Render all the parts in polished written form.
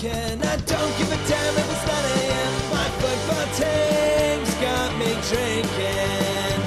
drinking. I don't give a damn if it's 9 a.m. My football team's got me drinking.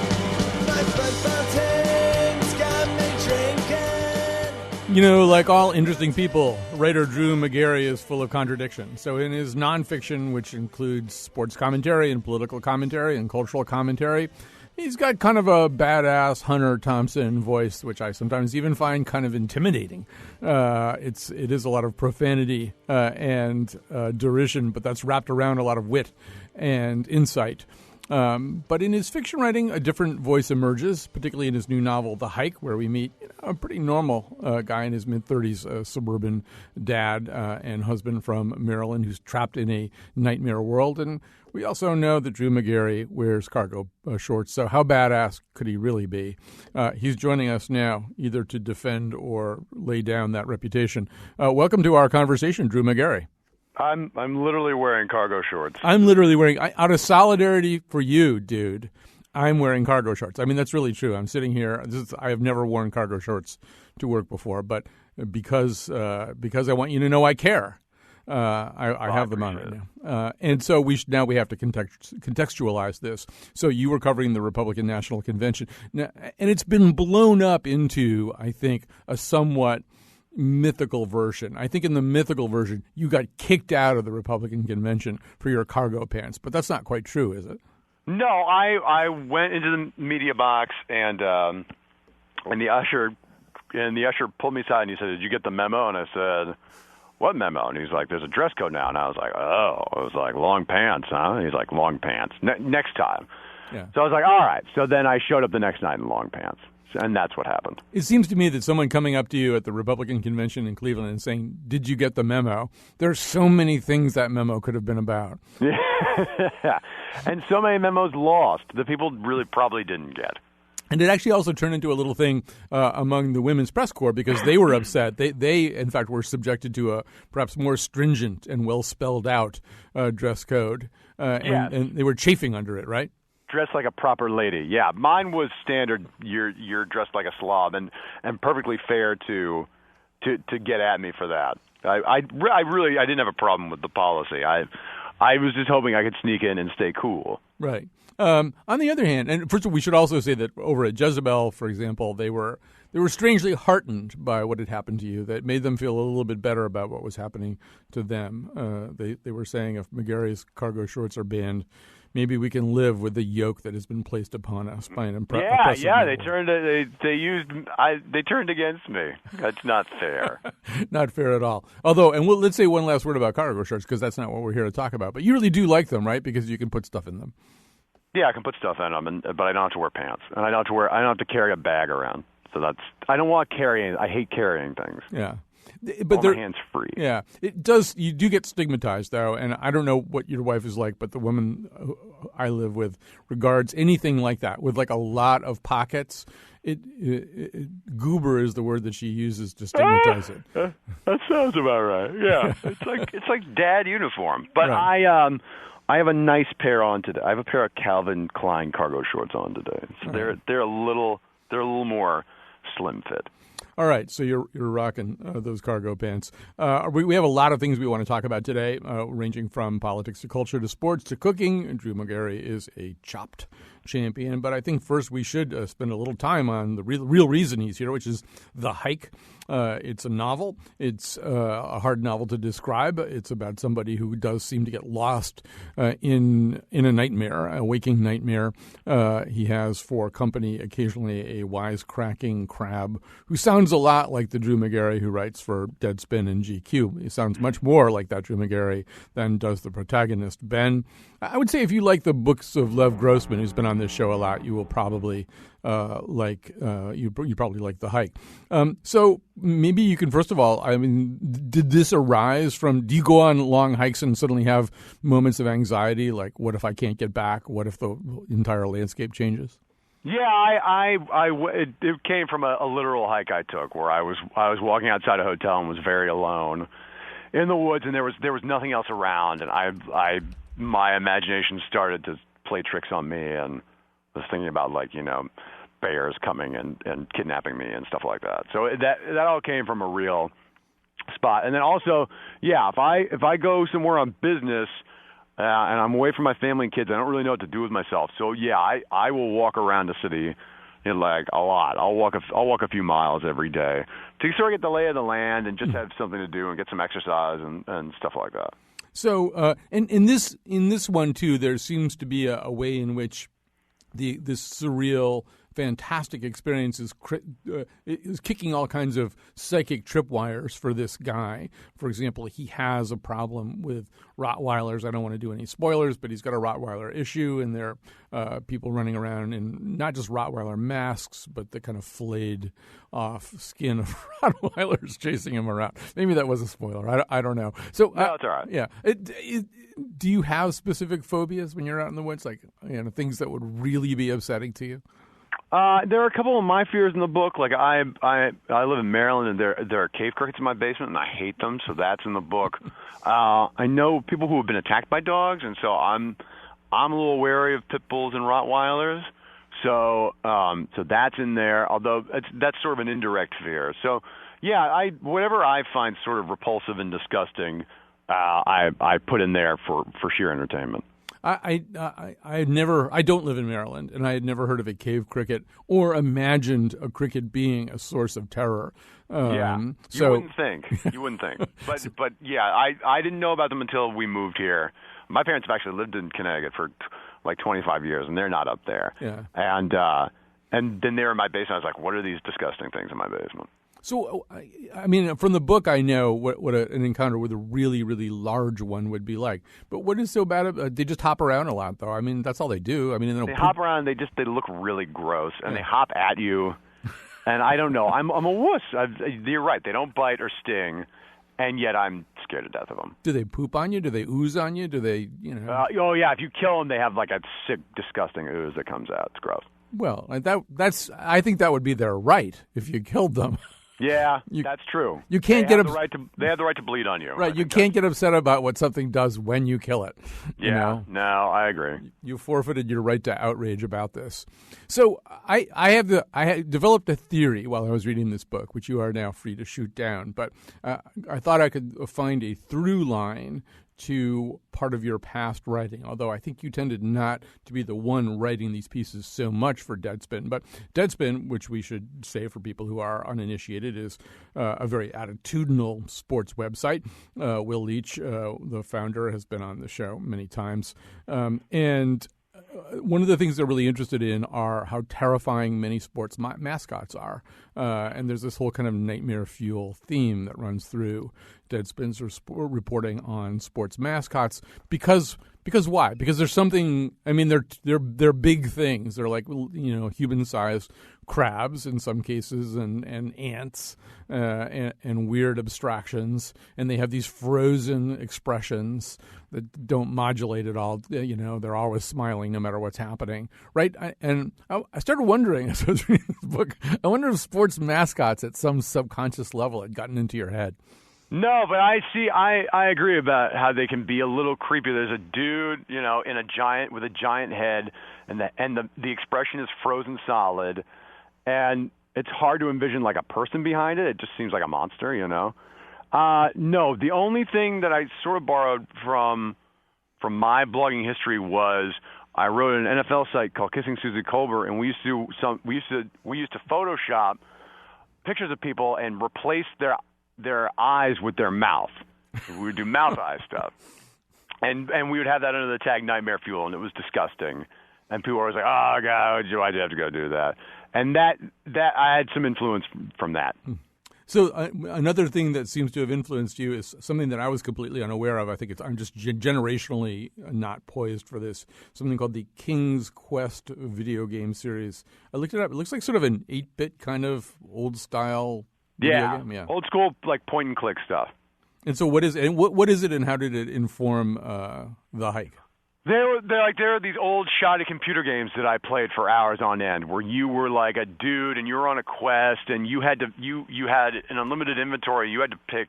My football team's got me drinking. You know, like all interesting people, writer Drew Magary is full of contradictions. So in his nonfiction, which includes sports commentary and political commentary and cultural commentary, he's got kind of a badass Hunter Thompson voice, which I sometimes even find kind of intimidating. It is a lot of profanity and derision, but that's wrapped around a lot of wit and insight. But in his fiction writing, a different voice emerges, particularly in his new novel, The Hike, where we meet a pretty normal guy in his mid-30s, a suburban dad and husband from Maryland who's trapped in a nightmare world. And we also know that Drew Magary wears cargo shorts, so how badass could he really be? He's joining us now, either to defend or lay down that reputation. Welcome to our conversation, Drew Magary. I'm literally wearing cargo shorts. I'm literally wearing, out of solidarity for you, dude, I'm wearing cargo shorts. I mean, that's really true. I'm sitting here. I have never worn cargo shorts to work before, but because I want you to know I care, I have them on right now. And so we have to contextualize this. So you were covering the Republican National Convention, now, and it's been blown up into, I think, a somewhat mythical version. I think in the mythical version, you got kicked out of the Republican convention for your cargo pants, but that's not quite true, is it? No, I went into the media box and the usher pulled me aside and he said, "Did you get the memo?" And I said, "What memo?" And he's like, "There's a dress code now." And I was like, "Oh," I was like, "Long pants, huh?" And he's like, "Long pants next time." Yeah. So I was like, "All right." So then I showed up the next night in long pants. And that's what happened. It seems to me that someone coming up to you at the Republican convention in Cleveland and saying, "Did you get the memo?" There's so many things that memo could have been about. Yeah. And so many memos lost that people really probably didn't get. And it actually also turned into a little thing among the women's press corps because they were upset. They in fact, were subjected to a perhaps more stringent and well-spelled-out dress code. And they were chafing under it, right? Dressed like a proper lady. Yeah, mine was standard. You're dressed like a slob, and perfectly fair to get at me for that. I didn't have a problem with the policy. I was just hoping I could sneak in and stay cool. Right. On the other hand, and first of all, we should also say that over at Jezebel, for example, they were strangely heartened by what had happened to you. That made them feel a little bit better about what was happening to them. They were saying if Magary's cargo shorts are banned, maybe we can live with the yoke that has been placed upon us by an oppressive Yeah. noble. They turned against me. That's not fair. Not fair at all. Although, and let's say one last word about cargo shorts because that's not what we're here to talk about. But you really do like them, right? Because you can put stuff in them. Yeah, I can put stuff in them, but I don't have to wear pants, and I don't have to carry a bag around. So I don't want carrying. I hate carrying things. Yeah. But my hands free. Yeah, it does. You do get stigmatized, though, and I don't know what your wife is like, but the woman I live with regards anything like that with like a lot of pockets. Goober is the word that she uses to stigmatize it. That sounds about right. Yeah, it's like dad uniform. But right. I have a nice pair on today. I have a pair of Calvin Klein cargo shorts on today. So they're a little more slim fit. All right, so you're rocking those cargo pants. We have a lot of things we want to talk about today, ranging from politics to culture to sports to cooking. Drew Magary is a chopped champion, but I think first we should spend a little time on the real reason he's here, which is The Hike. It's a novel. It's a hard novel to describe. It's about somebody who does seem to get lost in a nightmare, a waking nightmare. He has for company occasionally a wisecracking crab who sounds a lot like the Drew Magary who writes for Deadspin and GQ. He sounds much more like that Drew Magary than does the protagonist, Ben. I would say if you like the books of Lev Grossman, who's been on this show a lot, you will probably you probably like The Hike. So maybe you can, first of all, I mean, did this arise from, do you go on long hikes and suddenly have moments of anxiety? Like, what if I can't get back? What if the entire landscape changes? Yeah, it came from a literal hike I took where I was walking outside a hotel and was very alone in the woods, and there was nothing else around, and my imagination started to play tricks on me, and was thinking about bears coming and kidnapping me and stuff like that. So that all came from a real spot. And then also, yeah, if I go somewhere on business and I'm away from my family and kids, I don't really know what to do with myself. So yeah, I will walk around the city, like a lot. I'll walk a few miles every day to sort of get the lay of the land and just have something to do and get some exercise and stuff like that. So, in this one too, there seems to be a way in which this surreal, fantastic experience is kicking all kinds of psychic tripwires for this guy. For example, he has a problem with Rottweilers. I don't want to do any spoilers, but he's got a Rottweiler issue, and there are people running around in not just Rottweiler masks, but the kind of flayed off skin of Rottweilers chasing him around. Maybe that was a spoiler. I don't know. So no, it's all right. Yeah. Do you have specific phobias when you're out in the woods, like things that would really be upsetting to you? There are a couple of my fears in the book. Like I live in Maryland, and there are cave crickets in my basement, and I hate them, so that's in the book. I know people who have been attacked by dogs, and so I'm a little wary of pit bulls and Rottweilers. So that's in there. Although that's sort of an indirect fear. So yeah, whatever I find sort of repulsive and disgusting, I put in there for sheer entertainment. I don't live in Maryland, and I had never heard of a cave cricket or imagined a cricket being a source of terror. You wouldn't think. But yeah, I didn't know about them until we moved here. My parents have actually lived in Connecticut for like 25 years, and they're not up there. Yeah. And then they were in my basement. I was like, what are these disgusting things in my basement? So, I mean, from the book, I know what an encounter with a really, really large one would be like. But what is so bad? They just hop around a lot, though. I mean, that's all they do. I mean, they hop around. They look really gross, and they hop at you. And I don't know. I'm a wuss. You're right. They don't bite or sting, and yet I'm scared to death of them. Do they poop on you? Do they ooze on you? Do they, oh yeah. If you kill them, they have like a sick, disgusting ooze that comes out. It's gross. Well, that's. I think that would be their right if you killed them. Yeah, that's true. You can't they have the right to bleed on you. Right, you can't get upset about what something does when you kill it. Yeah, no, I agree. You forfeited your right to outrage about this. So I developed a theory while I was reading this book, which you are now free to shoot down. But I thought I could find a through line to part of your past writing, although I think you tended not to be the one writing these pieces so much for Deadspin. But Deadspin, which we should say for people who are uninitiated, is a very attitudinal sports website. Will Leach, the founder, has been on the show many times. And one of the things they're really interested in are how terrifying many sports mascots are. And there's this whole kind of nightmare fuel theme that runs through Deadspin's reporting on sports mascots. Because why? Because there's something. I mean, they're big things. They're like human-sized crabs in some cases, and ants, and weird abstractions. And they have these frozen expressions that don't modulate at all. They're always smiling no matter what's happening, right? And I started wondering as I was reading this book. I wonder if sports mascots at some subconscious level had gotten into your head. No, but I agree about how they can be a little creepy. There's a dude, with a giant head, and the expression is frozen solid, and it's hard to envision like a person behind it. It just seems like a monster, No, the only thing that I sort of borrowed from my blogging history was I wrote an NFL site called Kissing Susie Colbert, and we used to Photoshop pictures of people and replace their eyes with their mouth. We would do mouth eye stuff, and we would have that under the tag Nightmare Fuel, and it was disgusting. And people were always like, "Oh God, why'd you have to go do that?" And that I had some influence from that. So another thing that seems to have influenced you is something that I was completely unaware of. I think I'm just generationally not poised for this. Something called the King's Quest video game series. I looked it up. It looks like sort of an 8-bit kind of old style video game. Yeah, old school like point and click stuff. And so what is it, and how did it inform the hike? There are these old shoddy computer games that I played for hours on end, where you were like a dude and you were on a quest, and you had an unlimited inventory. You had to pick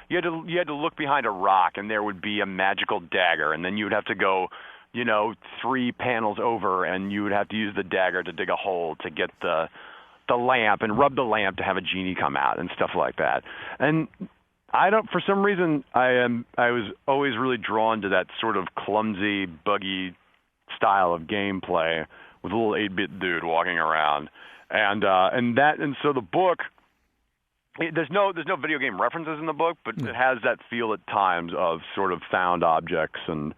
you had to look behind a rock, and there would be a magical dagger, and then you would have to go 3 panels over, and you would have to use the dagger to dig a hole to get the lamp and rub the lamp to have a genie come out and stuff like that. And I don't. For some reason, I was always really drawn to that sort of clumsy, buggy style of gameplay with a little 8-bit dude walking around, and so the book. There's no video game references in the book, but it has that feel at times of sort of found objects and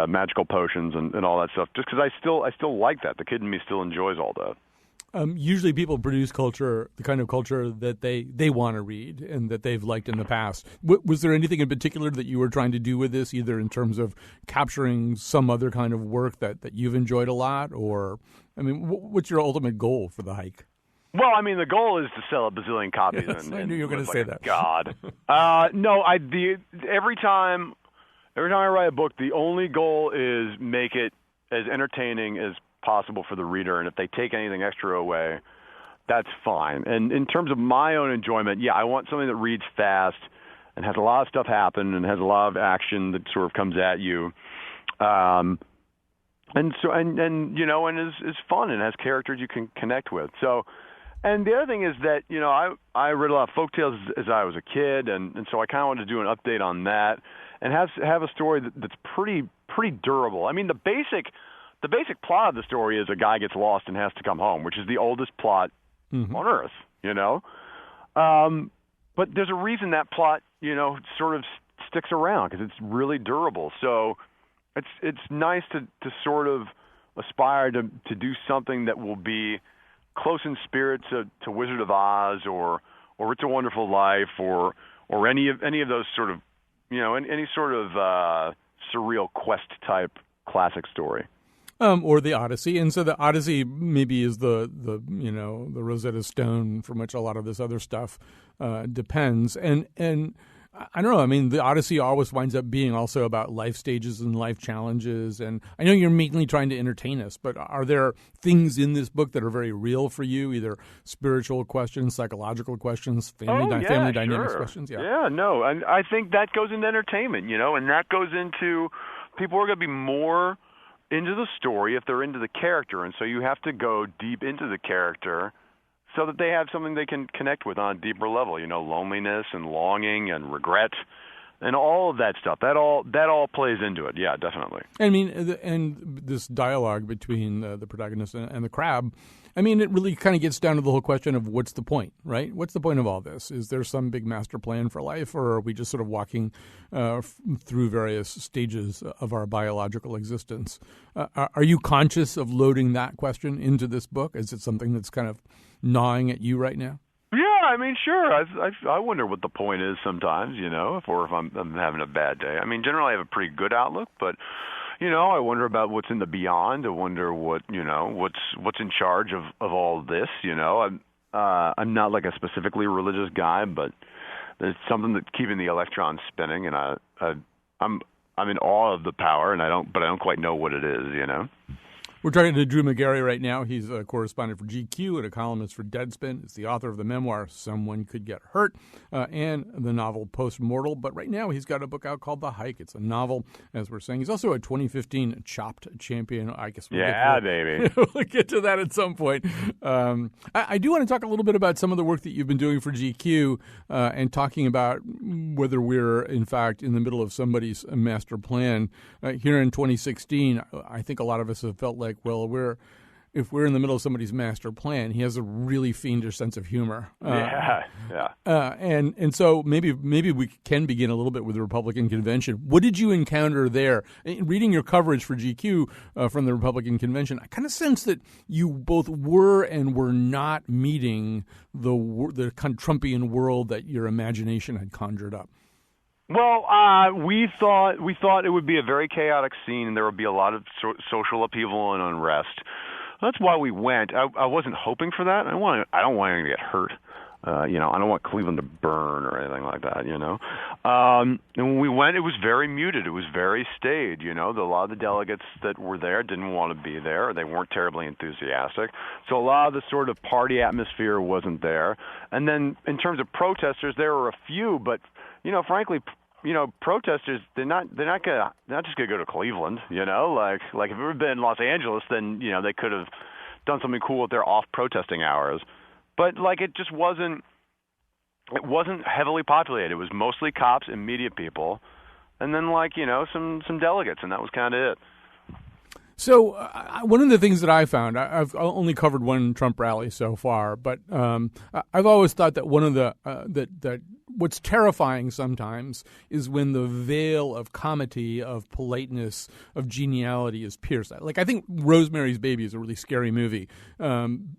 magical potions and all that stuff. Just because I still like that. The kid in me still enjoys all that. Usually people produce culture, the kind of culture that they want to read and that they've liked in the past. Was there anything in particular that you were trying to do with this, either in terms of capturing some other kind of work that you've enjoyed a lot? Or, I mean, what's your ultimate goal for the hike? Well, I mean, the goal is to sell a bazillion copies. Yes, I knew you were going to say that. God. No, every time I write a book, the only goal is make it as entertaining as possible for the reader, and if they take anything extra away, that's fine. And in terms of my own enjoyment, yeah, I want something that reads fast and has a lot of stuff happen and has a lot of action that sort of comes at you, and is fun and has characters you can connect with. So, and the other thing is that I read a lot of folktales as I was a kid, and so I kind of wanted to do an update on that and have a story that's pretty durable. I mean, the basic plot of the story is a guy gets lost and has to come home, which is the oldest plot on Earth, But there's a reason that plot, sort of sticks around because it's really durable. So it's nice to sort of aspire to do something that will be close in spirit to Wizard of Oz or It's a Wonderful Life or any of those sort of, any sort of surreal quest type classic story. Or the Odyssey, and so the Odyssey maybe is the Rosetta Stone from which a lot of this other stuff depends. And I don't know. I mean, the Odyssey always winds up being also about life stages and life challenges. And I know you're mainly trying to entertain us, but are there things in this book that are very real for you, either spiritual questions, psychological questions, family dynamics questions? Yeah, no, and I think that goes into entertainment, and that goes into people are going to be more into the story if they're into the character, and so you have to go deep into the character so that they have something they can connect with on a deeper level, loneliness and longing and regret and all of that stuff. That all plays into it. Yeah, definitely. I mean, and this dialogue between the protagonist and the crab, I mean, it really kind of gets down to the whole question of what's the point, right? What's the point of all this? Is there some big master plan for life, or are we just sort of walking through various stages of our biological existence? Are you conscious of loading that question into this book? Is it something that's kind of gnawing at you right now? Yeah, I mean, sure. I wonder what the point is sometimes, if I'm having a bad day. I mean, generally I have a pretty good outlook, but I wonder about what's in the beyond. I wonder what's in charge of all this. I'm not like a specifically religious guy, but there's something that's keeping the electrons spinning, and I'm in awe of the power, and I don't quite know what it is. We're talking to Drew Magary right now. He's a correspondent for GQ and a columnist for Deadspin. He's the author of the memoir Someone Could Get Hurt and the novel Postmortal. But right now he's got a book out called The Hike. It's a novel, as we're saying. He's also a 2015 Chopped champion. I guess we'll we'll get to that at some point. I do want to talk a little bit about some of the work that you've been doing for GQ and talking about whether we're, in fact, in the middle of somebody's master plan. Here in 2016, I think a lot of us have felt like, well, if we're in the middle of somebody's master plan, he has a really fiendish sense of humor. And so maybe we can begin a little bit with the Republican convention. What did you encounter there? Reading your coverage for GQ from the Republican convention, I kind of sense that you both were and were not meeting the kind of Trumpian world that your imagination had conjured up. Well, we thought it would be a very chaotic scene, and there would be a lot of social upheaval and unrest. That's why we went. I wasn't hoping for that. I don't want anyone to get hurt. I don't want Cleveland to burn or anything like that. And when we went, it was very muted. It was very staid. A lot of the delegates that were there didn't want to be there. Or they weren't terribly enthusiastic. So a lot of the sort of party atmosphere wasn't there. And then in terms of protesters, there were a few, but frankly, protesters, they're not just gonna go to Cleveland, like if it had been Los Angeles, then, they could have done something cool with their off protesting hours. But it just wasn't it wasn't heavily populated. It was mostly cops and media people, and then some delegates, and that was kind of it. So one of the things that I found, I've only covered one Trump rally so far, but I've always thought that one of the that what's terrifying sometimes is when the veil of comity, of politeness, of geniality is pierced. Like, I think Rosemary's Baby is a really scary movie,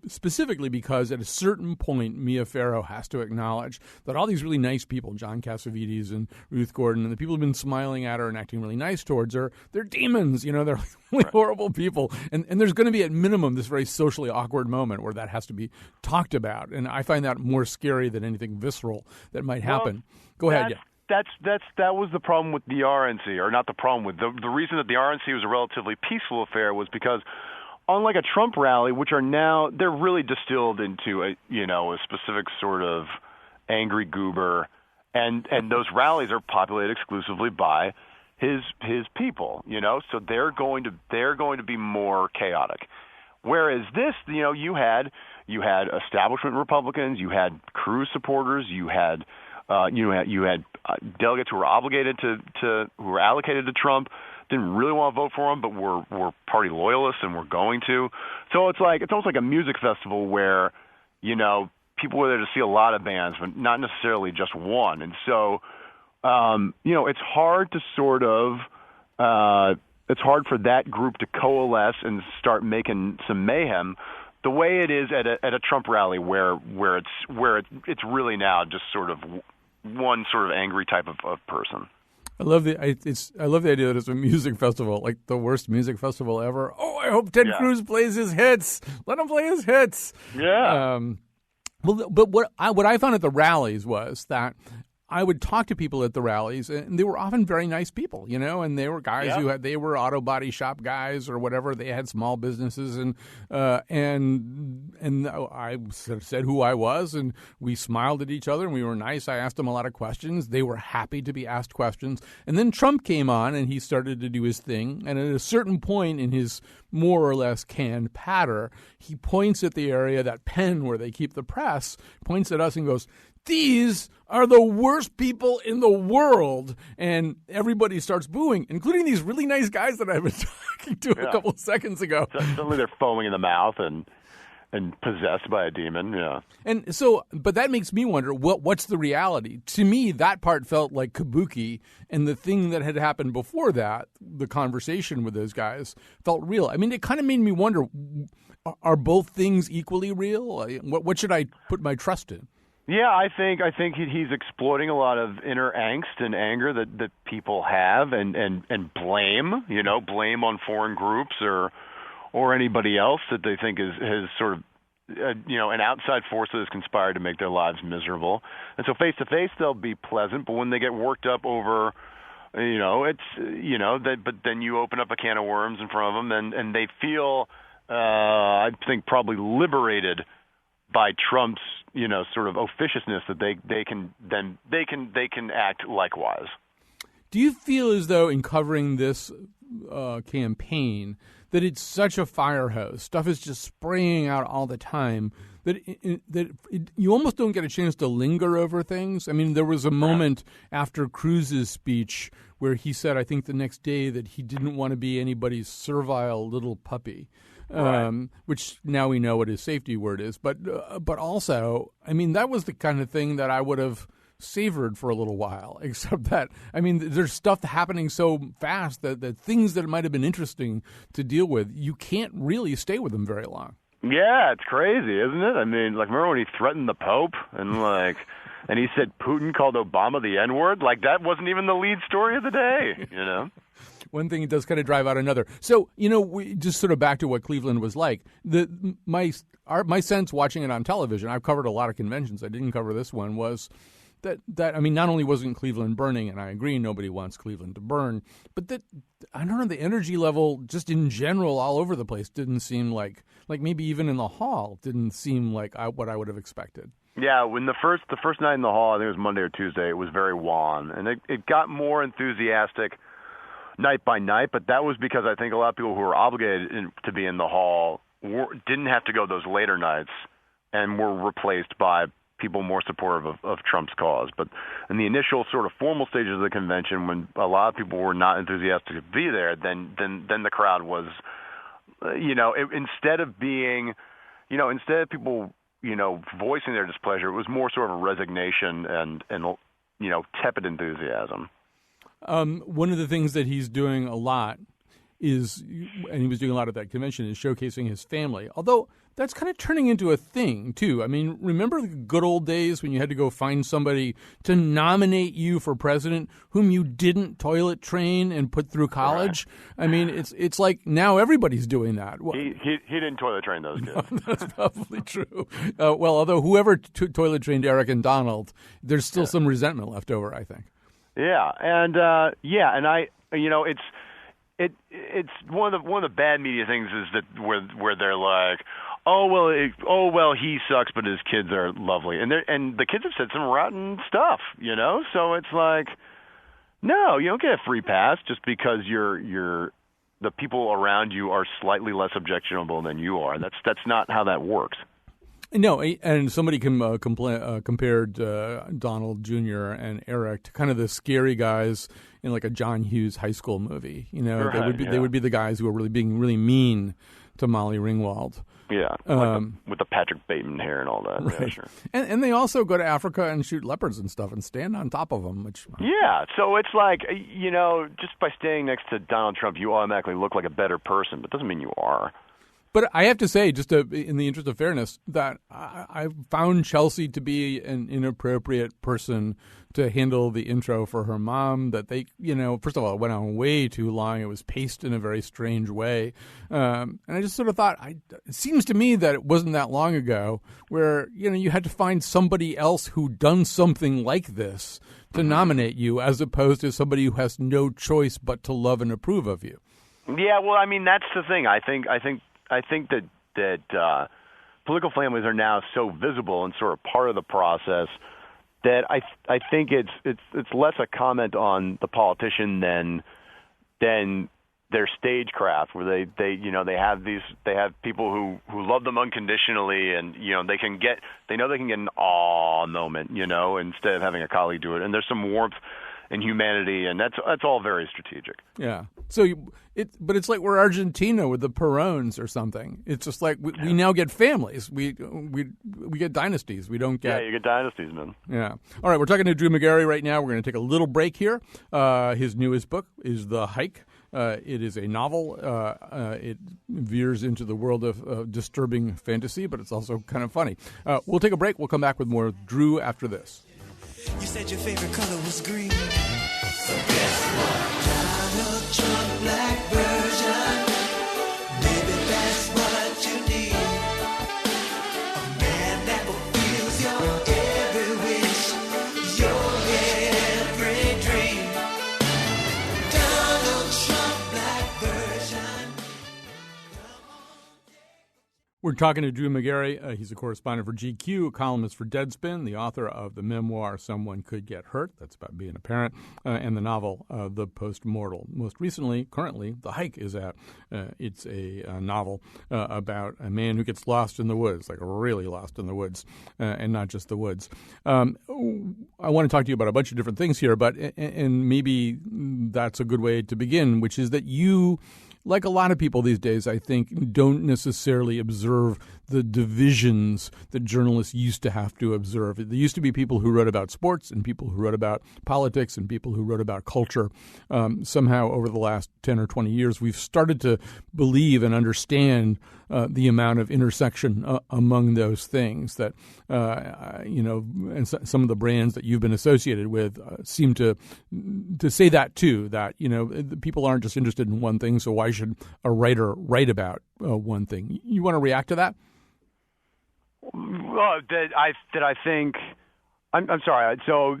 specifically because at a certain point, Mia Farrow has to acknowledge that all these really nice people, John Cassavetes and Ruth Gordon, and the people who've been smiling at her and acting really nice towards her, they're demons. They're really horrible people. And there's going to be, at minimum, this very socially awkward moment where that has to be talked about. And I find that more scary than anything visceral that might happen. Go ahead. Yeah. That was the problem with the RNC, or not the problem with the reason that the RNC was a relatively peaceful affair was because, unlike a Trump rally, which are now they're really distilled into a specific sort of angry goober, and those rallies are populated exclusively by his people, so they're going to be more chaotic. Whereas this, you had establishment Republicans, you had Cruz supporters, you had delegates who were obligated who were allocated to Trump, didn't really want to vote for him, but were party loyalists and were going to. So it's almost like a music festival where, people were there to see a lot of bands, but not necessarily just one. And so, it's hard to sort of, it's hard for that group to coalesce and start making some mayhem the way it is at a Trump rally where it's really now just sort of one sort of angry type of person. I love the idea that it's a music festival, like the worst music festival ever. Oh, I hope Ted Cruz plays his hits. Let him play his hits. Yeah. But what I found at the rallies was that I would talk to people at the rallies, and they were often very nice people, and they were guys they were auto body shop guys or whatever. They had small businesses, and I said who I was, and we smiled at each other, and we were nice. I asked them a lot of questions. They were happy to be asked questions. And then Trump came on, and he started to do his thing. And at a certain point in his more or less canned patter, he points at the area, that pen where they keep the press, points at us and goes, "These are the worst people in the world," and everybody starts booing, including these really nice guys that I've been talking to a couple of seconds ago. Suddenly they're foaming in the mouth and possessed by a demon. Yeah. And so, but that makes me wonder, what's the reality? To me, that part felt like kabuki, and the thing that had happened before that, the conversation with those guys, felt real. I mean, it kind of made me wonder, are both things equally real? What should I put my trust in? Yeah, I think he's exploiting a lot of inner angst and anger that people have, and blame, blame on foreign groups or anybody else that they think has sort of an outside force that has conspired to make their lives miserable. And so face to face they'll be pleasant, but when they get worked up over, but then you open up a can of worms in front of them, and they feel, I think, probably liberated by Trump's sort of officiousness that they can act likewise. Do you feel as though in covering this campaign that it's such a fire hose, stuff is just spraying out all the time, that you almost don't get a chance to linger over things? I mean, there was a moment after Cruz's speech where he said, I think the next day, that he didn't want to be anybody's servile little puppy. Which now we know what his safety word is. But also, I mean, that was the kind of thing that I would have savored for a little while, except that, I mean, there's stuff happening so fast that things that might have been interesting to deal with, you can't really stay with them very long. Yeah, it's crazy, isn't it? I mean, remember when he threatened the Pope and he said Putin called Obama the N-word? That wasn't even the lead story of the day, One thing does kind of drive out another. So, we just sort of back to what Cleveland was like. My sense watching it on television, I've covered a lot of conventions, I didn't cover this one, was that I mean, not only wasn't Cleveland burning, and I agree nobody wants Cleveland to burn, but that, I don't know, the energy level just in general all over the place didn't seem like maybe even in the hall, didn't seem like what I would have expected. Yeah, when the first night in the hall, I think it was Monday or Tuesday, it was very wan, and it got more enthusiastic night by night, but that was because I think a lot of people who were obligated to be in the hall didn't have to go those later nights and were replaced by people more supportive of Trump's cause. But in the initial sort of formal stages of the convention, when a lot of people were not enthusiastic to be there, then the crowd was, instead of people, voicing their displeasure, it was more sort of resignation and tepid enthusiasm. One of the things that he's doing a lot and he was doing a lot at that convention, is showcasing his family. Although that's kind of turning into a thing, too. I mean, remember the good old days when you had to go find somebody to nominate you for president whom you didn't toilet train and put through college? Right. I mean, it's like now everybody's doing that. He didn't toilet train those kids. No, that's probably true. Well, although whoever toilet trained Eric and Donald, there's still some resentment left over, I think. Yeah, and it's one of the bad media things is that where they're like, oh well he sucks, but his kids are lovely, and the kids have said some rotten stuff, So it's like, no, you don't get a free pass just because the people around you are slightly less objectionable than you are. That's not how that works. No, and somebody compared Donald Jr. and Eric to kind of the scary guys in like a John Hughes high school movie. Right, they would be the guys who are really being really mean to Molly Ringwald. Yeah, with the Patrick Bateman hair and all that. Right. Yeah, sure. And they also go to Africa and shoot leopards and stuff and stand on top of them. Yeah, so it's like, just by standing next to Donald Trump, you automatically look like a better person, but doesn't mean you are. But I have to say, just in the interest of fairness, that I found Chelsea to be an inappropriate person to handle the intro for her mom. That they, first of all, it went on way too long. It was paced in a very strange way. And I just sort of thought, it seems to me that it wasn't that long ago where, you had to find somebody else who'd done something like this to nominate you, as opposed to somebody who has no choice but to love and approve of you. Yeah, well, I mean, that's the thing. I think that political families are now so visible and sort of part of the process that I think it's less a comment on the politician than their stagecraft, where they have people who love them unconditionally, and they can get an awe moment, instead of having a colleague do it, and there's some warmth and humanity, and that's all very strategic. Yeah. So but it's like we're Argentina with the Perones or something. It's just like we now get families. We get dynasties. We don't get. Yeah, you get dynasties, man. Yeah. All right, we're talking to Drew Magary right now. We're going to take a little break here. His newest book is The Hike. It is a novel. It veers into the world of disturbing fantasy, but it's also kind of funny. We'll take a break. We'll come back with more Drew after this. You said your favorite color was green. So guess what? Donald Trump black version. Maybe that's what you need. A man that fulfills your every wish, your every dream. Donald Trump black version. We're talking to Drew Magary. He's a correspondent for GQ, a columnist for Deadspin, the author of the memoir Someone Could Get Hurt, that's about being a parent, and the novel The Postmortal. Most recently, currently, The Hike is out. It's a novel about a man who gets lost in the woods, like really lost in the woods, and not just the woods. I want to talk to you about a bunch of different things here, but and maybe that's a good way to begin, which is that you, like a lot of people these days, I think, don't necessarily observe the divisions that journalists used to have to observe. There used to be people who wrote about sports and people who wrote about politics and people who wrote about culture. Somehow over the last 10 or 20 years, we've started to believe and understand the amount of intersection among those things that, and some of the brands that you've been associated with seem to say that too, that, people aren't just interested in one thing, so why should a writer write about one thing? You want to react to that? Well, I think I'm sorry. So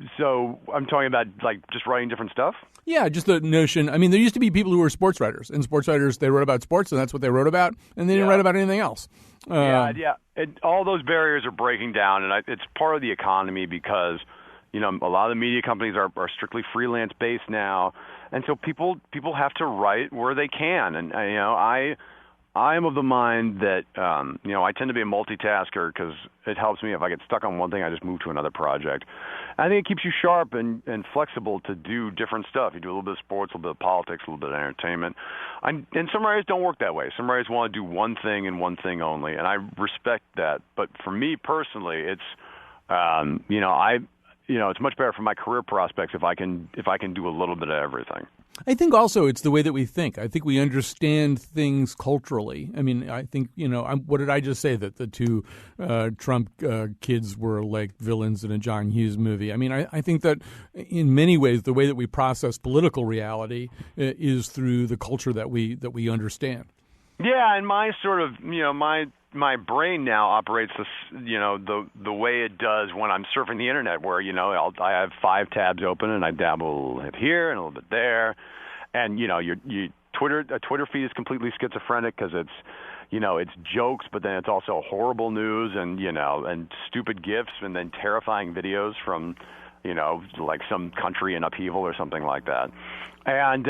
I'm talking about like just writing different stuff. Yeah, just the notion. I mean, there used to be people who were sports writers, and sports writers, they wrote about sports, and that's what they wrote about, and they didn't write about anything else. Yeah. All those barriers are breaking down, and it's part of the economy because a lot of the media companies are strictly freelance based now, and so people have to write where they can, and I am of the mind that, I tend to be a multitasker because it helps me. If I get stuck on one thing, I just move to another project. I think it keeps you sharp and flexible to do different stuff. You do a little bit of sports, a little bit of politics, a little bit of entertainment. And some writers don't work that way. Some writers want to do one thing and one thing only, and I respect that. But for me personally, it's, it's much better for my career prospects if I can do a little bit of everything. I think also it's the way that we think. I think we understand things culturally. I mean, I think, what did I just say? That the two Trump kids were like villains in a John Hughes movie. I mean, I think that in many ways, the way that we process political reality is through the culture that we understand. Yeah, and my sort of, my brain now operates this, the way it does when I'm surfing the internet, where I have 5 tabs open and I dabble here and a little bit there, and a Twitter feed is completely schizophrenic because it's jokes, but then it's also horrible news and stupid gifs and then terrifying videos from like some country in upheaval or something like that, and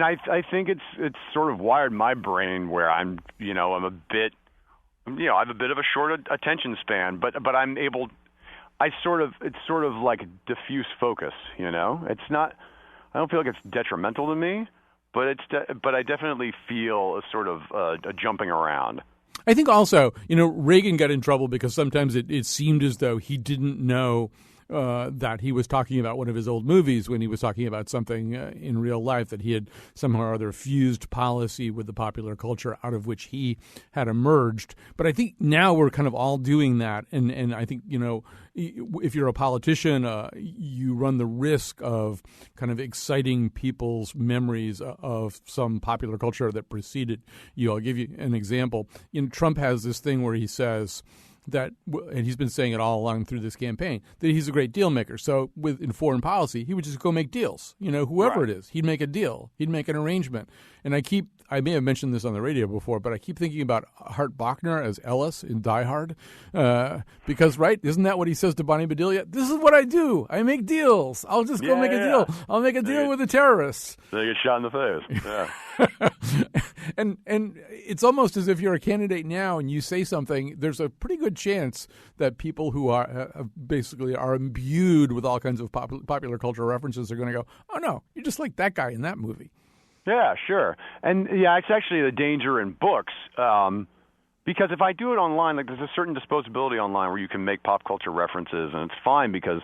I think it's sort of wired my brain where I'm a bit. I have a bit of a short attention span, but I'm able. It's sort of like diffuse focus. It's not. I don't feel like it's detrimental to me, but but I definitely feel a sort of a jumping around. I think also, Reagan got in trouble because sometimes it seemed as though he didn't know that he was talking about one of his old movies when he was talking about something in real life, that he had somehow or other fused policy with the popular culture out of which he had emerged. But I think now we're kind of all doing that. And I think, if you're a politician, you run the risk of kind of exciting people's memories of some popular culture that preceded you. I'll give you an example. Trump has this thing where he says that, and he's been saying it all along through this campaign, that he's a great deal maker. So in foreign policy, he would just go make deals. Whoever it is, he'd make a deal. He'd make an arrangement. And I may have mentioned this on the radio before, but I keep thinking about Hart Bachner as Ellis in Die Hard. Because, right, isn't that what he says to Bonnie Bedelia? This is what I do. I make deals. I'll just go make a deal. I'll make a deal with the terrorists. They get shot in the face. Yeah. And it's almost as if you're a candidate now and you say something, there's a pretty good chance that people who are basically are imbued with all kinds of popular cultural references are going to go, oh, no, you're just like that guy in that movie. Yeah, sure. And, it's actually the danger in books because if I do it online, like there's a certain disposability online where you can make pop culture references, and it's fine because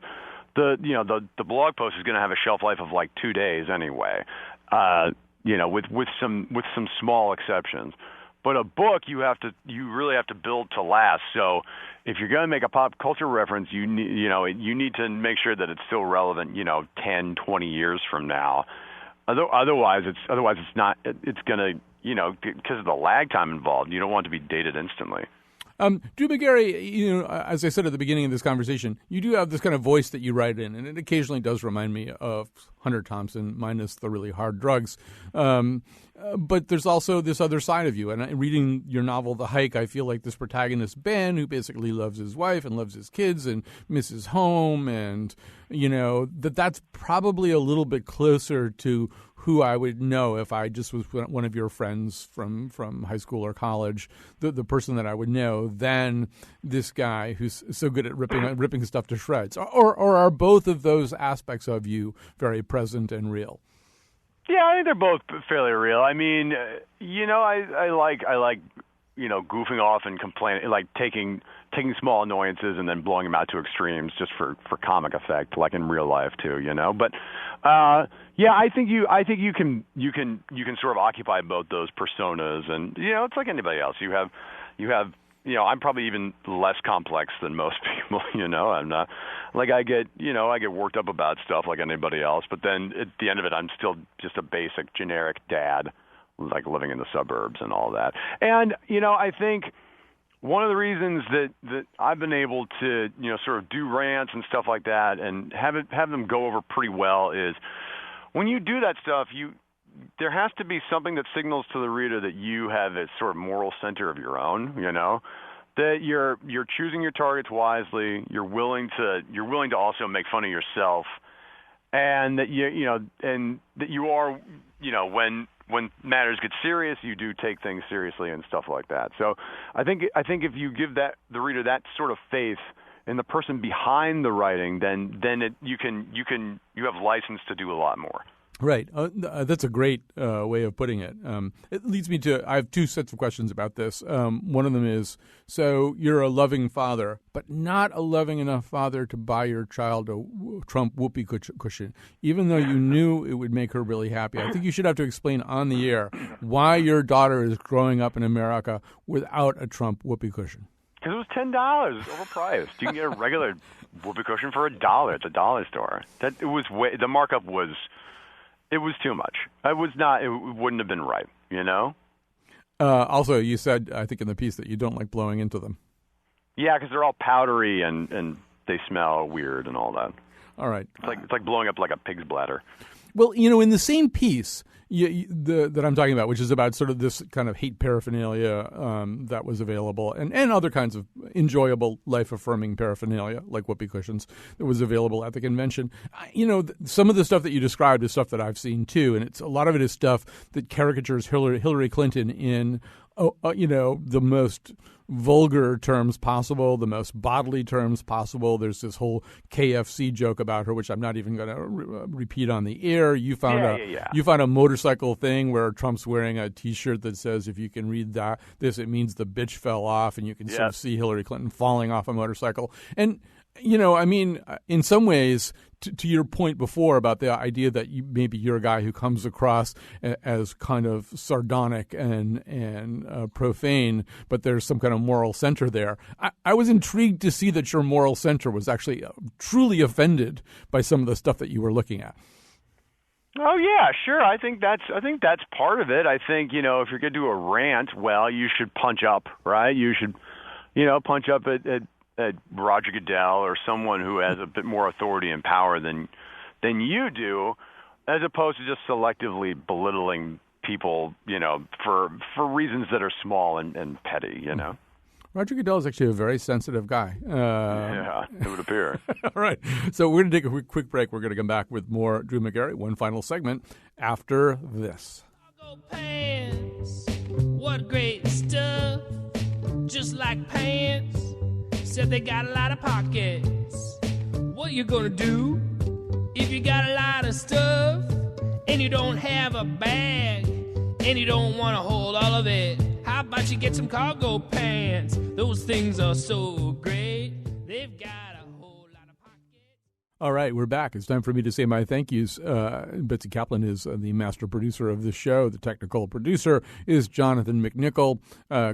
the blog post is going to have a shelf life of like 2 days anyway. With some small exceptions. But a book, you really have to build to last. So if you're going to make a pop culture reference, you need to make sure that it's still relevant, 10, 20 years from now. Otherwise it's not. It's going to, because of the lag time involved, you don't want it to be dated instantly. Drew Magary, as I said at the beginning of this conversation, you do have this kind of voice that you write in, and it occasionally does remind me of Hunter Thompson, minus the really hard drugs. But there's also this other side of you. And reading your novel, The Hike, I feel like this protagonist, Ben, who basically loves his wife and loves his kids and misses home, and, that's probably a little bit closer to who I would know if I just was one of your friends from high school or college, the person that I would know, than this guy who's so good at ripping stuff to shreds. Or are both of those aspects of you very present and real? Yeah, I think they're both fairly real. I mean, I like goofing off and complaining, like taking small annoyances and then blowing them out to extremes just for comic effect, like in real life too, But I think you can sort of occupy both those personas, and it's like anybody else. You have I'm probably even less complex than most people. I'm not like I get worked up about stuff like anybody else, but then at the end of it, I'm still just a basic generic dad, like living in the suburbs and all that. And I think one of the reasons that I've been able to sort of do rants and stuff like that and have them go over pretty well is when you do that stuff, there has to be something that signals to the reader that you have a sort of moral center of your own, that you're choosing your targets wisely, you're willing to also make fun of yourself, and that and that you are, when matters get serious, you do take things seriously and stuff like that. So I think if you give the reader that sort of faith in the person behind the writing, then you have license to do a lot more. Right. That's a great way of putting it. It leads me to, I have two sets of questions about this. One of them is, so you're a loving father, but not a loving enough father to buy your child a Trump whoopee cushion, even though you knew it would make her really happy. I think you should have to explain on the air why your daughter is growing up in America without a Trump whoopee cushion. Because it was $10, overpriced. You can get a regular whoopee cushion for $1 at the dollar store. The markup was... It was too much. It wouldn't have been right, you know? Also, you said, I think in the piece, that you don't like blowing into them. Yeah, because they're all powdery and they smell weird and all that. All right. It's like blowing up like a pig's bladder. Well, in the same piece that I'm talking about, which is about sort of this kind of hate paraphernalia that was available, and other kinds of enjoyable, life-affirming paraphernalia, like whoopee cushions, that was available at the convention. Some of the stuff that you described is stuff that I've seen, too, and a lot of it is stuff that caricatures Hillary Clinton in, the most vulgar terms possible, the most bodily terms possible. There's this whole KFC joke about her, which I'm not even going to repeat on the air. You found a motorcycle thing where Trump's wearing a T-shirt that says, if you can read this, it means the bitch fell off, and you can sort of see Hillary Clinton falling off a motorcycle. And in some ways, to your point before about the idea that maybe you're a guy who comes across as kind of sardonic and profane, but there's some kind of moral center there. I was intrigued to see that your moral center was actually truly offended by some of the stuff that you were looking at. Oh yeah, sure. I think that's part of it. I think, if you're going to do a rant, well, you should punch up, right? You should, punch up at Roger Goodell or someone who has a bit more authority and power than you do, as opposed to just selectively belittling people, for reasons that are small and petty, Roger Goodell is actually a very sensitive guy. Yeah, it would appear. All right. So we're going to take a quick break. We're going to come back with more Drew Magary, one final segment after this. Pants, what great stuff, just like pants. Said they got a lot of pockets. What you gonna do if you got a lot of stuff and you don't have a bag and you don't want to hold all of it? How about you get some cargo pants? Those things are so great. They've got a whole lot of pockets. All right, we're back. It's time for me to say my thank yous. Betsy Kaplan is the master producer of the show. The technical producer is Jonathan McNichol.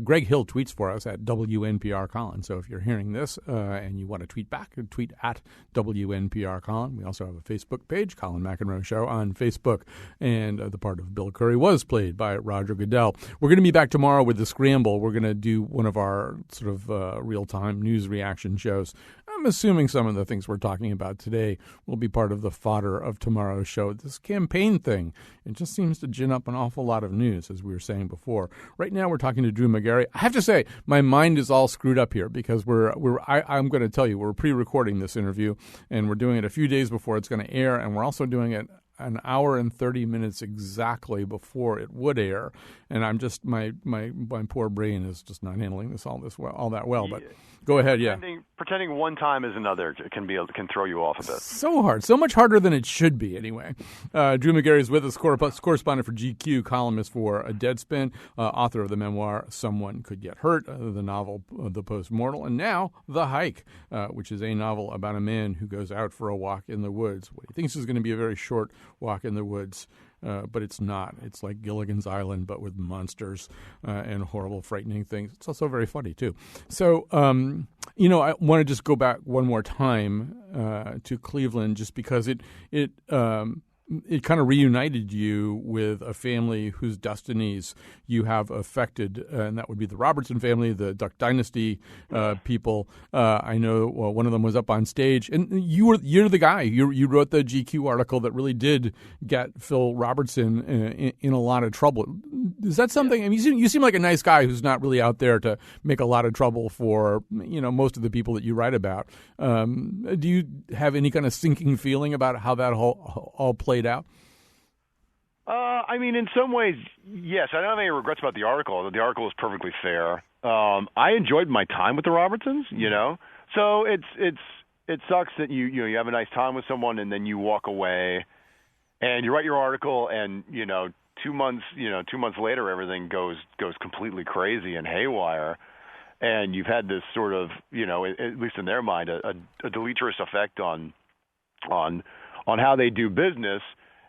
Greg Hill tweets for us at WNPR Colin. So if you're hearing this and you want to tweet back, tweet at WNPR Colin. We also have a Facebook page, Colin McEnroe Show on Facebook. And the part of Bill Curry was played by Roger Goodell. We're going to be back tomorrow with The Scramble. We're going to do one of our sort of real-time news reaction shows. I'm assuming some of the things we're talking about today will be part of the fodder of tomorrow's show. This campaign thing, it just seems to gin up an awful lot of news, as we were saying before. Right now, we're talking to Drew Magary. I have to say, my mind is all screwed up here because I'm going to tell you, we're pre-recording this interview, and we're doing it a few days before it's going to air, and we're also doing it an hour and 30 minutes exactly before it would air, and I'm just my poor brain is just not handling this all that well. But go ahead, Pretending one time is another can throw you off a bit. So hard, so much harder than it should be. Anyway, Drew Magary is with us, correspondent for GQ, columnist for Deadspin, author of the memoir "Someone Could Get Hurt," the novel "The Postmortal," and now "The Hike," which is a novel about a man who goes out for a walk in the woods. What he thinks is going to be a very short walk in the woods, but it's not. It's like Gilligan's Island, but with monsters and horrible, frightening things. It's also very funny, too. So, I want to just go back one more time to Cleveland just because it kind of reunited you with a family whose destinies you have affected, and that would be the Robertson family, the Duck Dynasty people. I know one of them was up on stage, and you're the guy. You wrote the GQ article that really did get Phil Robertson in a lot of trouble. Is that something? I mean, you seem like a nice guy who's not really out there to make a lot of trouble for most of the people that you write about. Do you have any kind of sinking feeling about how that all played out? I mean, in some ways, yes. I don't have any regrets about the article. The article is perfectly fair. I enjoyed my time with the Robertsons, So it sucks that you have a nice time with someone and then you walk away, and you write your article, and 2 months later everything goes completely crazy and haywire, and you've had this sort of at least in their mind a deleterious effect on how they do business.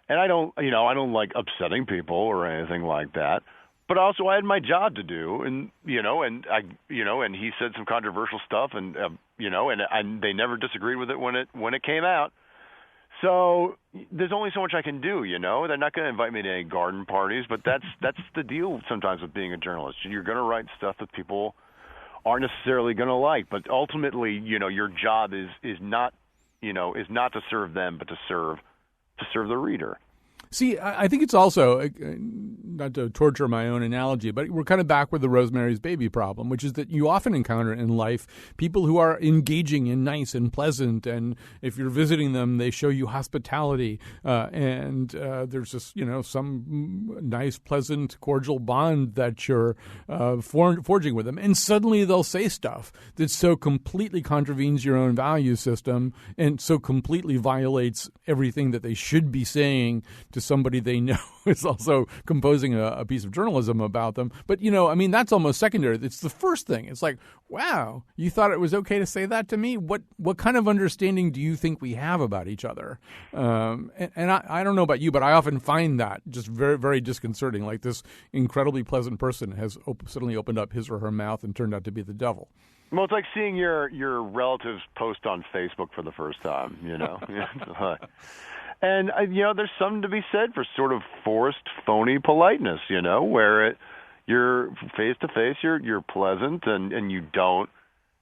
And I don't like upsetting people or anything like that. But also, I had my job to do, and and he said some controversial stuff, and and they never disagreed with it when it came out. So there's only so much I can do, They're not going to invite me to any garden parties, but that's the deal sometimes with being a journalist. You're going to write stuff that people aren't necessarily going to like, but ultimately, your job is not to serve them, but to serve the reader. See, I think it's also, not to torture my own analogy, but we're kind of back with the Rosemary's Baby problem, which is that you often encounter in life people who are engaging and nice and pleasant, and if you're visiting them, they show you hospitality, and there's just, some nice, pleasant, cordial bond that you're forging with them, and suddenly they'll say stuff that so completely contravenes your own value system and so completely violates everything that they should be saying to somebody they know is also composing a piece of journalism about them. But, that's almost secondary. It's the first thing. It's like, wow, you thought it was okay to say that to me? What kind of understanding do you think we have about each other? And I don't know about you, but I often find that just very, very disconcerting. Like this incredibly pleasant person has suddenly opened up his or her mouth and turned out to be the devil. Well, it's like seeing your relatives post on Facebook for the first time, And, there's something to be said for sort of forced, phony politeness, where you're face-to-face, you're pleasant, and you don't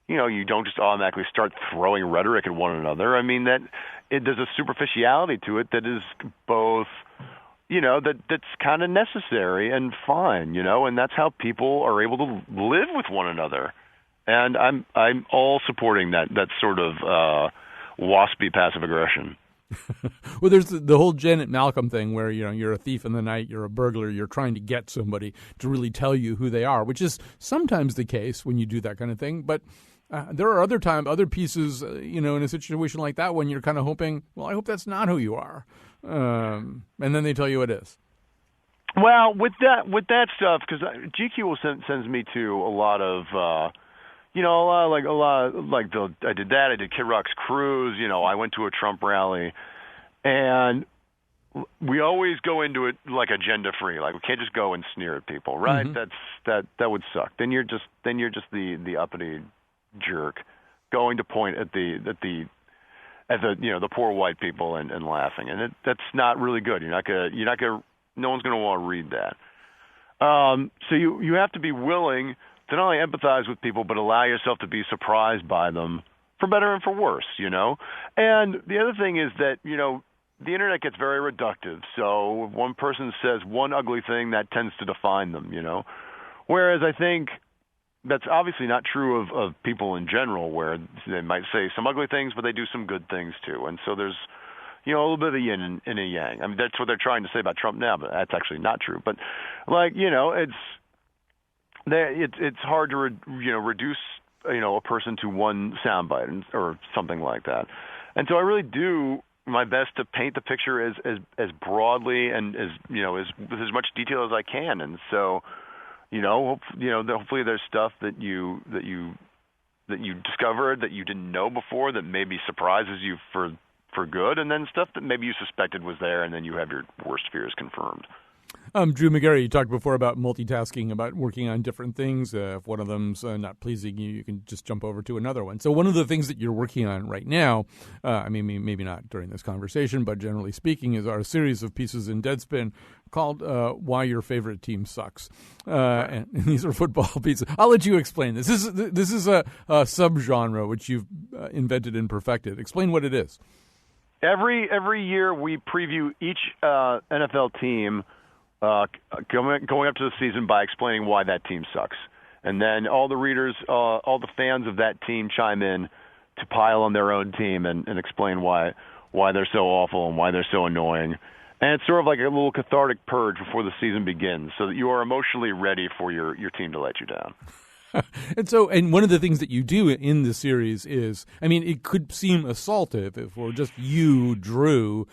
just automatically start throwing rhetoric at one another. I mean, there's a superficiality to it that is both, that's kind of necessary and fine, and that's how people are able to live with one another. And I'm all supporting that sort of waspy passive aggression. Well, there's the whole Janet Malcolm thing where, you're a thief in the night, you're a burglar, you're trying to get somebody to really tell you who they are, which is sometimes the case when you do that kind of thing. But there are other pieces, in a situation like that when you're kind of hoping, well, I hope that's not who you are. And then they tell you it is. Well, with that stuff, because GQ sends me to a lot of I did that. I did Kid Rock's cruise. I went to a Trump rally, and we always go into it like agenda free. Like we can't just go and sneer at people, right? Mm-hmm. That would suck. Then you're just the uppity jerk going to point at the poor white people and laughing, and that's not really good. No one's gonna want to read that. So you have to be willing to not only empathize with people, but allow yourself to be surprised by them, for better and for worse, And the other thing is that, the internet gets very reductive. So if one person says one ugly thing, that tends to define them, Whereas I think that's obviously not true of people in general, where they might say some ugly things, but they do some good things too. And so there's, a little bit of a yin and a yang. I mean, that's what they're trying to say about Trump now, but that's actually not true. But it's hard to reduce a person to one soundbite or something like that, and so I really do my best to paint the picture as broadly and with as much detail as I can. And so hopefully there's stuff that you discovered that you didn't know before that maybe surprises you for good, and then stuff that maybe you suspected was there, and then you have your worst fears confirmed. Drew Magary, you talked before about multitasking, about working on different things. If one of them's not pleasing you, you can just jump over to another one. So one of the things that you're working on right now, maybe not during this conversation, but generally speaking, is our series of pieces in Deadspin called Why Your Favorite Team Sucks. And these are football pieces. I'll let you explain this. This is a subgenre which you've invented and perfected. Explain what it is. Every year we preview each NFL team going up to the season by explaining why that team sucks. And then all the readers, all the fans of that team chime in to pile on their own team and explain why they're so awful and why they're so annoying. And it's sort of like a little cathartic purge before the season begins, so that you are emotionally ready for your team to let you down. And one of the things that you do in the series is, I mean, it could seem assaultive if we're just you, Drew,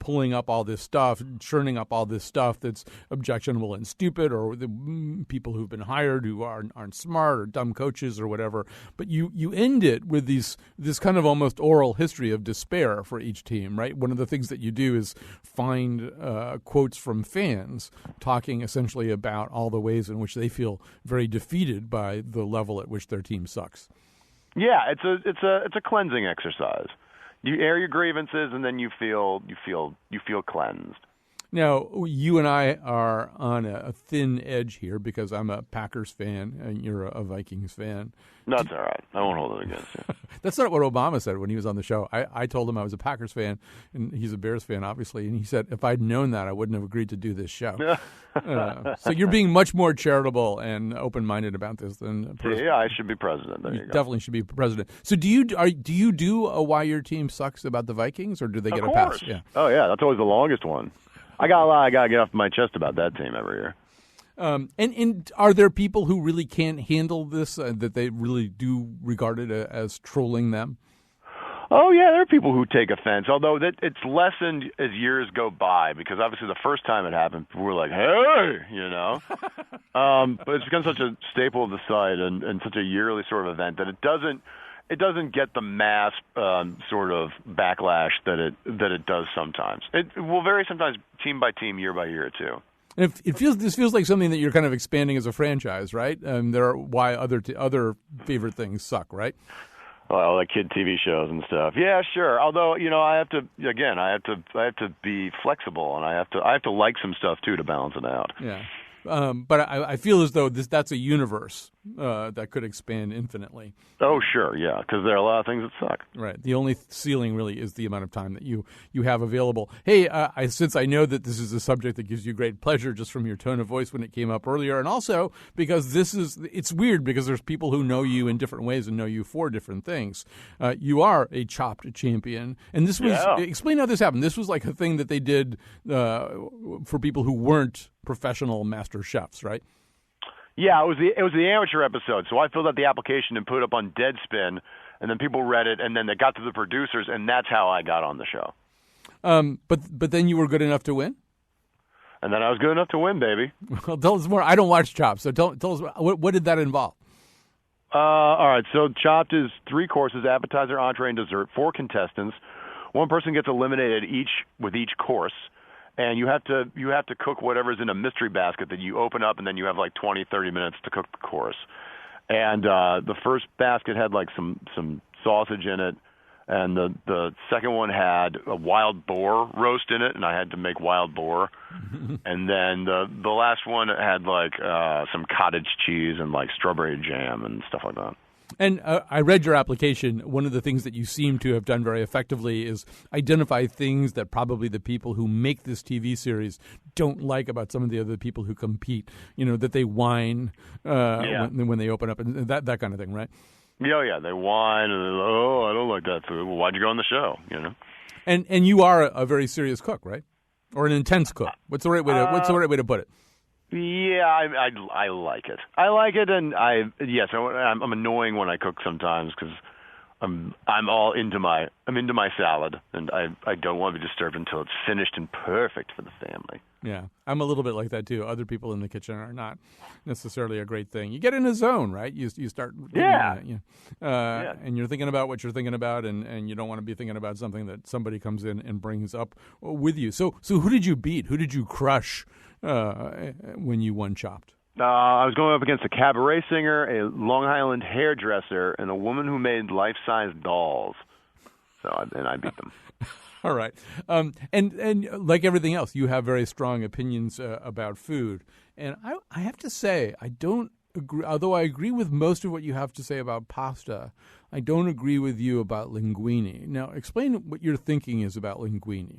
pulling up all this stuff, churning up all this stuff that's objectionable and stupid, or the people who've been hired who aren't smart or dumb coaches or whatever. But you end it with this kind of almost oral history of despair for each team, right? One of the things that you do is find quotes from fans talking essentially about all the ways in which they feel very defeated by the level at which their team sucks. Yeah, it's a cleansing exercise. You air your grievances, and then you feel cleansed. Now, you and I are on a thin edge here because I'm a Packers fan and you're a Vikings fan. No, that's all right. I won't hold it against you. That's not what Obama said when he was on the show. I told him I was a Packers fan, and he's a Bears fan, obviously, and he said, if I'd known that, I wouldn't have agreed to do this show. So you're being much more charitable and open-minded about this than yeah, I should be president. There you go. Definitely should be president. So do you do a why your team sucks about the Vikings, or do they get a pass? Yeah. Oh, yeah, that's always the longest one. I got a lot I got to get off my chest about that team every year. And are there people who really can't handle this, that they really do regard it as trolling them? Oh, yeah, there are people who take offense, although it's lessened as years go by, because obviously the first time it happened, people were like, hey, you know. But it's become such a staple of the site and such a yearly sort of event that it doesn't get the mass sort of backlash that it does sometimes. It will vary sometimes team by team, year by year, too. And this feels like something that you're kind of expanding as a franchise, right? There are why other favorite things suck, right? Well, like kid TV shows and stuff. Yeah, sure. Although, you know, I have to be flexible, and I have to like some stuff too to balance it out. Yeah. But I feel as though that's a universe that could expand infinitely. Oh, sure, yeah, because there are a lot of things that suck. Right. The only ceiling really is the amount of time that you have available. Hey, since I know that this is a subject that gives you great pleasure just from your tone of voice when it came up earlier, and also because it's weird because there's people who know you in different ways and know you for different things. You are a Chopped champion, and this was explain how this happened. This was like a thing that they did for people who weren't professional master chefs, right? Yeah, it was the amateur episode. So I filled out the application and put it up on Deadspin, and then people read it, and then they got to the producers, and that's how I got on the show. But then you were good enough to win? And then I was good enough to win, baby. Well, tell us more. I don't watch Chopped, so tell us what did that involve? All right, so Chopped is 3 courses: appetizer, entree, and dessert. 4 contestants. One person gets eliminated with each course. And you have to cook whatever's in a mystery basket that you open up, and then you have like 20, 30 minutes to cook the course. And the first basket had like some sausage in it, and the second one had a wild boar roast in it, and I had to make wild boar. And then the last one had like some cottage cheese and like strawberry jam and stuff like that. And I read your application. One of the things that you seem to have done very effectively is identify things that probably the people who make this TV series don't like about some of the other people who compete. You know, that they whine when they open up and that kind of thing, right? Yeah, they whine and they're like, I don't like that food. Well, why'd you go on the show? You know. And you are a very serious cook, right? Or an intense cook? What's the right way to put it? Yeah, I like it. I like it, and I'm annoying when I cook sometimes because I'm into my salad, and I don't want to be disturbed until it's finished and perfect for the family. Yeah, I'm a little bit like that too. Other people in the kitchen are not necessarily a great thing. You get in a zone, right? You start and you're thinking about what you're thinking about, and you don't want to be thinking about something that somebody comes in and brings up with you. So who did you beat? Who did you crush when you won Chopped? I was going up against a cabaret singer, a Long Island hairdresser, and a woman who made life-size dolls. And I beat them. All right. And like everything else, you have very strong opinions about food. And I have to say, I don't agree, although I agree with most of what you have to say about pasta, I don't agree with you about linguine. Now, explain what your thinking is about linguine.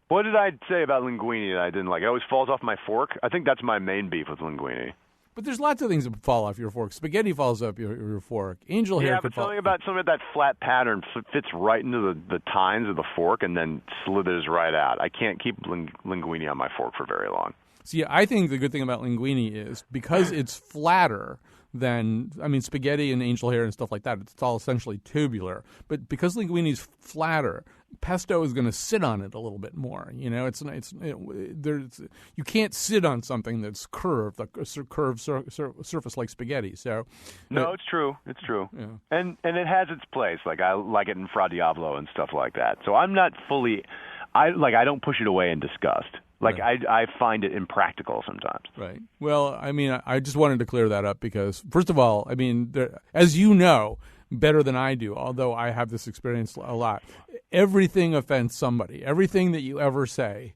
What did I say about linguine that I didn't like? It always falls off my fork. I think that's my main beef with linguine. But there's lots of things that fall off your fork. Spaghetti falls off your fork. Angel hair Yeah, could but fall. something about that flat pattern fits right into the tines of the fork and then slithers right out. I can't keep linguine on my fork for very long. See, I think the good thing about linguine is because it's flatter than, spaghetti and angel hair and stuff like that, it's all essentially tubular. But because linguine is flatter, pesto is going to sit on it a little bit more. You know, you can't sit on something that's curved, a curved surface like spaghetti. So, no, it's true. It's true. Yeah. And it has its place. Like I like it in Fra Diavolo and stuff like that. So I'm not fully. I don't push it away in disgust. Like right. I find it impractical sometimes. Right. Well, I just wanted to clear that up because, first of all, as you know better than I do, although I have this experience a lot, everything offends somebody. Everything that you ever say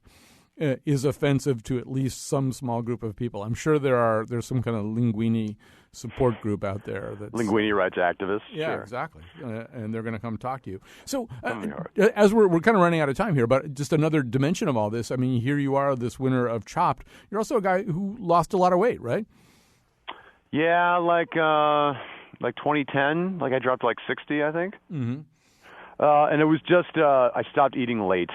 is offensive to at least some small group of people. I'm sure there's some kind of linguine support group out there. Linguine rights activists. Yeah, sure. Exactly. And they're going to come talk to you. So as we're kind of running out of time here, but just another dimension of all this, here you are, this winner of Chopped. You're also a guy who lost a lot of weight, right? Yeah, like 2010, like I dropped like 60, I think. Mm-hmm. And it was just I stopped eating late.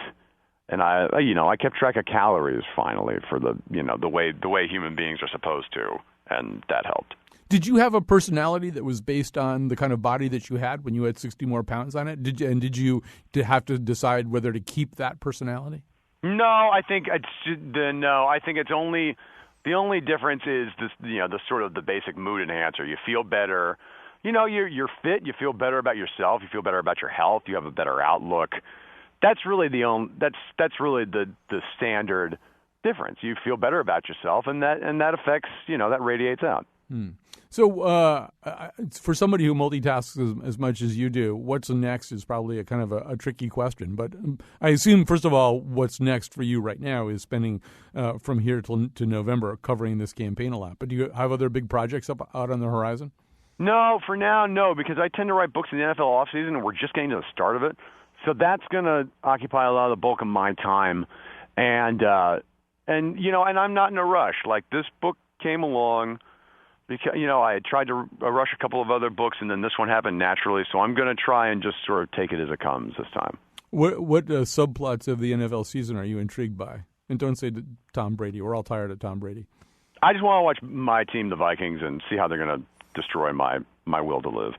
And I kept track of calories finally for the way human beings are supposed to, and that helped. Did you have a personality that was based on the kind of body that you had when you had 60 more pounds on it? Did you have to decide whether to keep that personality? No, I think it's only the only difference is this, the sort of the basic mood enhancer. You feel better. You're fit. You feel better about yourself. You feel better about your health. You have a better outlook. That's really that's really the standard difference. You feel better about yourself, and that affects, that radiates out. So for somebody who multitasks as much as you do, what's next is probably a kind of a tricky question. But I assume, first of all, what's next for you right now is spending from here to November covering this campaign a lot. But do you have other big projects out on the horizon? No, for now, no, because I tend to write books in the NFL offseason, and we're just getting to the start of it. So that's going to occupy a lot of the bulk of my time, and I'm not in a rush. Like this book came along because I had tried to rush a couple of other books, and then this one happened naturally. So I'm going to try and just sort of take it as it comes this time. What subplots of the NFL season are you intrigued by? And don't say Tom Brady. We're all tired of Tom Brady. I just want to watch my team, the Vikings, and see how they're going to destroy my will to live.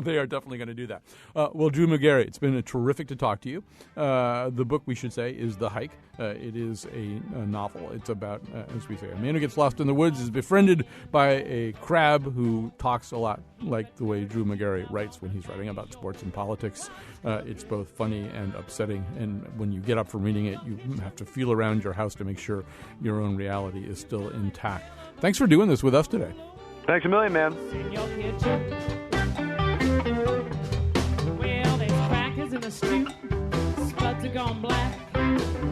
They are definitely going to do that. Well, Drew Magary, it's been terrific to talk to you. The book, we should say, is The Hike. It is a novel. It's about, as we say, a man who gets lost in the woods is befriended by a crab who talks a lot like the way Drew Magary writes when he's writing about sports and politics. It's both funny and upsetting, and when you get up from reading it, you have to feel around your house to make sure your own reality is still intact. Thanks for doing this with us today. Thanks a million, man. In your kitchen. Well, there's crackers in the stew. Spuds are gone black.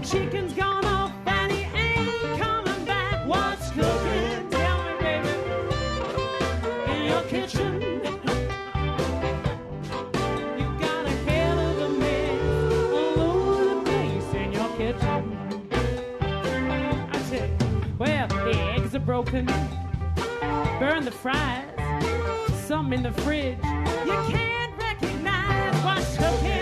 Chicken's gone off and he ain't coming back. What's cooking? Tell me, baby. In your kitchen. You got a hell of a mess all over the place in your kitchen. I tell you, well, the eggs are broken. Burn the fries, some in the fridge. You can't recognize what's cooking.